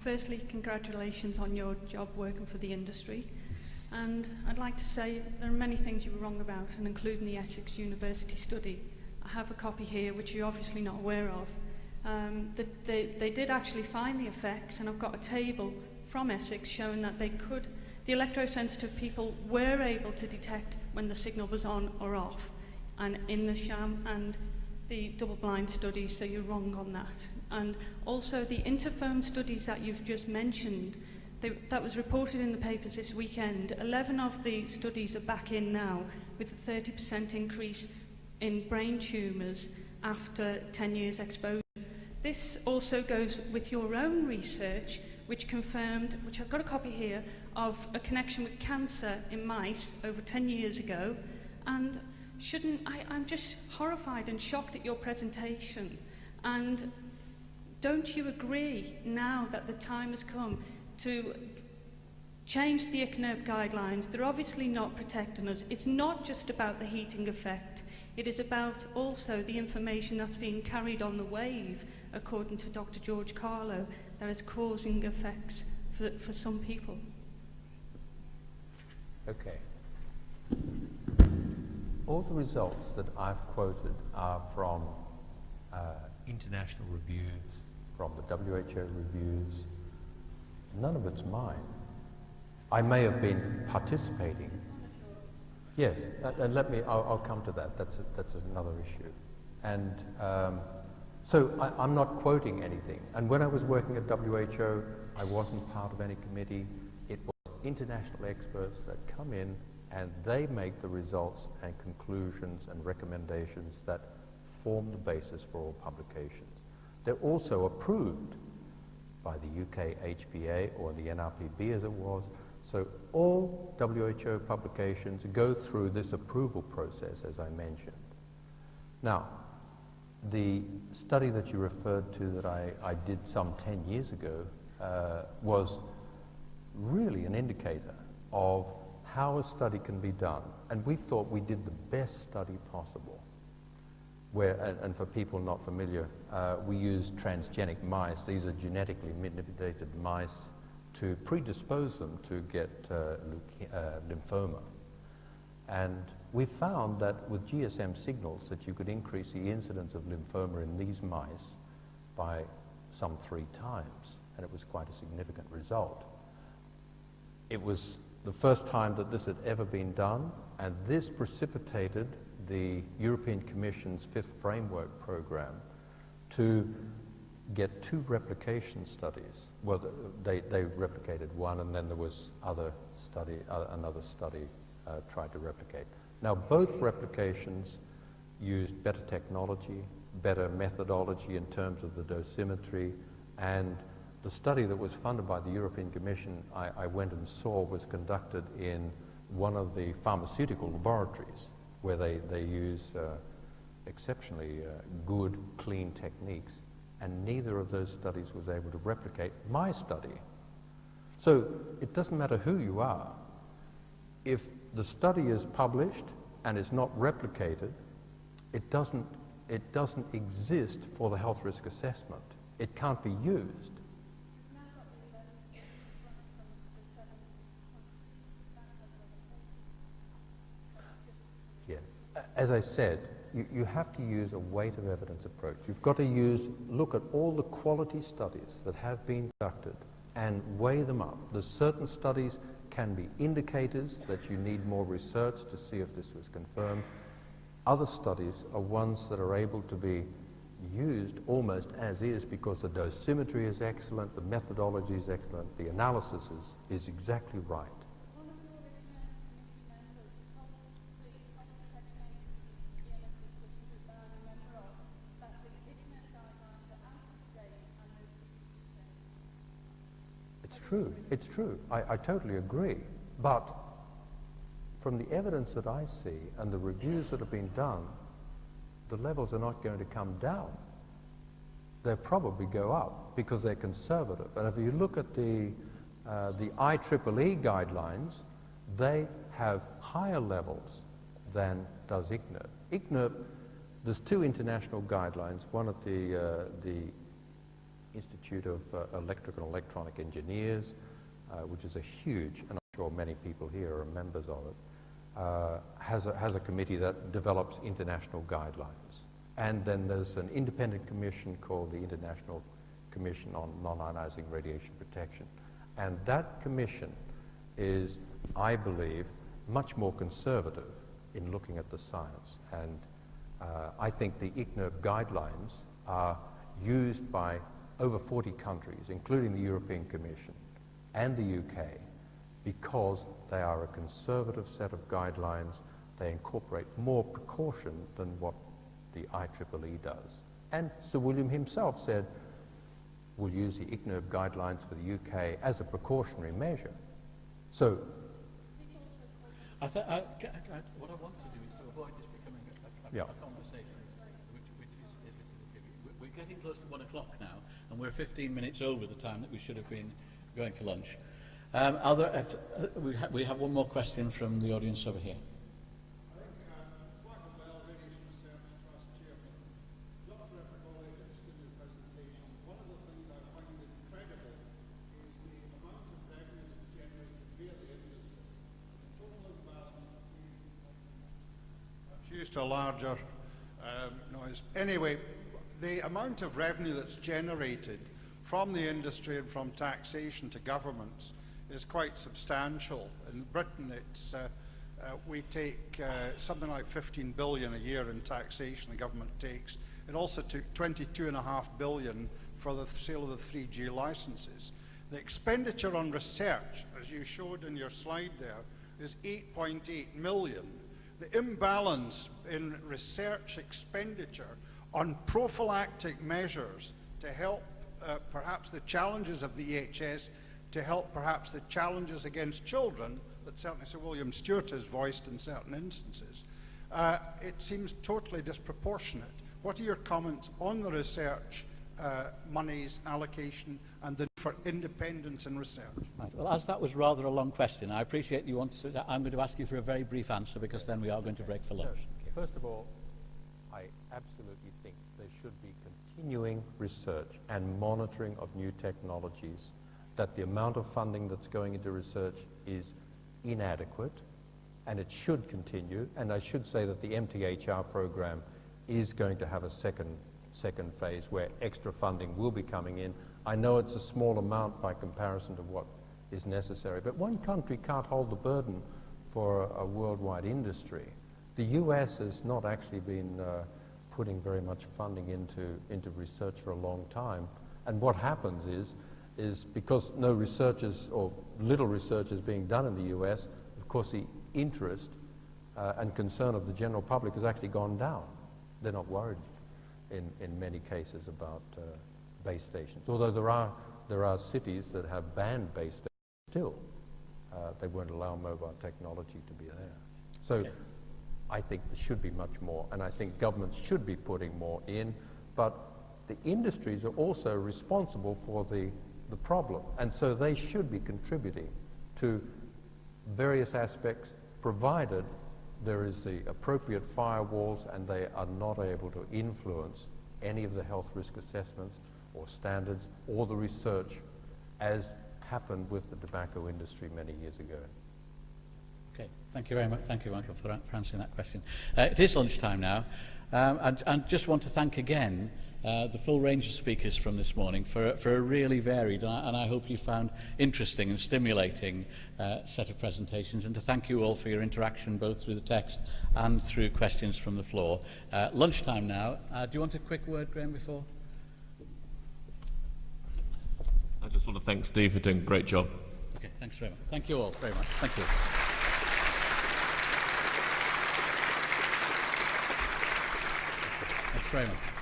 Firstly, congratulations on your job working for the industry. And I'd like to say there are many things you were wrong about, and including the Essex University study. I have a copy here, which you're obviously not aware of. They did actually find the effects, and I've got a table from Essex showing that the electrosensitive people were able to detect when the signal was on or off, and in the sham and the double-blind studies, so you're wrong on that. And also the interferon studies that you've just mentioned, that was reported in the papers this weekend. 11 of the studies are back in now, with a 30% increase in brain tumours after 10 years exposure. This also goes with your own research, which confirmed, which I've got a copy here, of a connection with cancer in mice over 10 years ago. And I'm just horrified and shocked at your presentation. And don't you agree now that the time has come to change the ICNIRP guidelines? They're obviously not protecting us. It's not just about the heating effect. It is about also the information that's being carried on the wave, according to Dr. George Carlo, that is causing effects for some people. Okay. All the results that I've quoted are from international reviews, from the WHO reviews. None of it's mine. I may have been participating. Yes, and I'll come to that. That's another issue. And so I'm not quoting anything. And when I was working at WHO, I wasn't part of any committee. It was international experts that come in and they make the results and conclusions and recommendations that form the basis for all publications. They're also approved by the UK HPA or the NRPB as it was. So all WHO publications go through this approval process, as I mentioned. Now, the study that you referred to that I did some 10 years ago was really an indicator of how a study can be done. And we thought we did the best study possible. And for people not familiar, we used transgenic mice. These are genetically manipulated mice to predispose them to get lymphoma. And we found that with GSM signals that you could increase the incidence of lymphoma in these mice by some 3 times, and it was quite a significant result. It was the first time that this had ever been done, and this precipitated the European Commission's 5th Framework Program to get 2 replication studies. Well, they replicated one, and then there was another study tried to replicate. Now, both replications used better technology, better methodology in terms of the dosimetry, and the study that was funded by the European Commission, I went and saw, was conducted in one of the pharmaceutical laboratories where they use exceptionally good, clean techniques, and neither of those studies was able to replicate my study. So it doesn't matter who you are. If the study is published and is not replicated, it doesn't exist for the health risk assessment. It can't be used. Yeah. As I said, you have to use a weight of evidence approach. You've got to look at all the quality studies that have been conducted and weigh them up. There's certain studies can be indicators that you need more research to see if this was confirmed. Other studies are ones that are able to be used almost as is because the dosimetry is excellent, the methodology is excellent, the analysis is exactly right. It's true. I totally agree. But from the evidence that I see and the reviews that have been done, the levels are not going to come down. They'll probably go up because they're conservative. And if you look at the IEEE guidelines, they have higher levels than does ICNIRP. ICNIRP, there's 2 international guidelines, one at the Institute of Electrical and Electronic Engineers, which is a huge, and I'm sure many people here are members of it, has a committee that develops international guidelines. And then there's an independent commission called the International Commission on Non-Ionizing Radiation Protection. And that commission is, I believe, much more conservative in looking at the science. And I think the ICNIRP guidelines are used by over 40 countries, including the European Commission and the UK, because they are a conservative set of guidelines. They incorporate more precaution than what the IEEE does. And Sir William himself said, we'll use the ICNIRP guidelines for the UK as a precautionary measure. So, what I want to do is to avoid this becoming a conversation, which is we're getting close to 1 o'clock now, and we're 15 minutes over the time that we should have been going to lunch. We have one more question from the audience over here. Dr. Repacholi, interested in your presentation. One of the things I find incredible is the amount of revenue that's generated via the industry. The total imbalance used to a larger noise. Anyway, the amount of revenue that's generated from the industry and from taxation to governments is quite substantial. In Britain, it's we take something like 15 billion a year in taxation the government takes. It also took 22.5 billion for the sale of the 3G licenses. The expenditure on research, as you showed in your slide there, is 8.8 million. The imbalance in research expenditure on prophylactic measures to help perhaps the challenges of the EHS, to help perhaps the challenges against children that certainly Sir William Stewart has voiced in certain instances, it seems totally disproportionate. What are your comments on the research monies allocation and the need for independence in research? Right. Well, as that was rather a long question, I appreciate you want to. I'm going to ask you for a very brief answer because then we are going to break for lunch. First of all, I absolutely think there should be continuing research and monitoring of new technologies, that the amount of funding that's going into research is inadequate, and it should continue. And I should say that the MTHR program is going to have a second phase where extra funding will be coming in. I know it's a small amount by comparison to what is necessary, but one country can't hold the burden for a worldwide industry. The US has not actually been putting very much funding into research for a long time. And what happens is because no research or little research is being done in the US, of course the interest and concern of the general public has actually gone down. They're not worried in many cases about base stations. Although there are cities that have banned base stations still. They won't allow mobile technology to be there. So okay. I think there should be much more, and I think governments should be putting more in, but the industries are also responsible for the problem, and so they should be contributing to various aspects, provided there is the appropriate firewalls and they are not able to influence any of the health risk assessments or standards or the research as happened with the tobacco industry many years ago. Okay, thank you very much. Thank you, Michael, for answering that question. It is lunchtime now. I just want to thank again the full range of speakers from this morning for a really varied and I hope you found interesting and stimulating set of presentations, and to thank you all for your interaction both through the text and through questions from the floor. Lunchtime now. Do you want a quick word, Graham, before? I just want to thank Steve for doing a great job. Okay, thanks very much. Thank you all very much. Thank you. Thanks very much.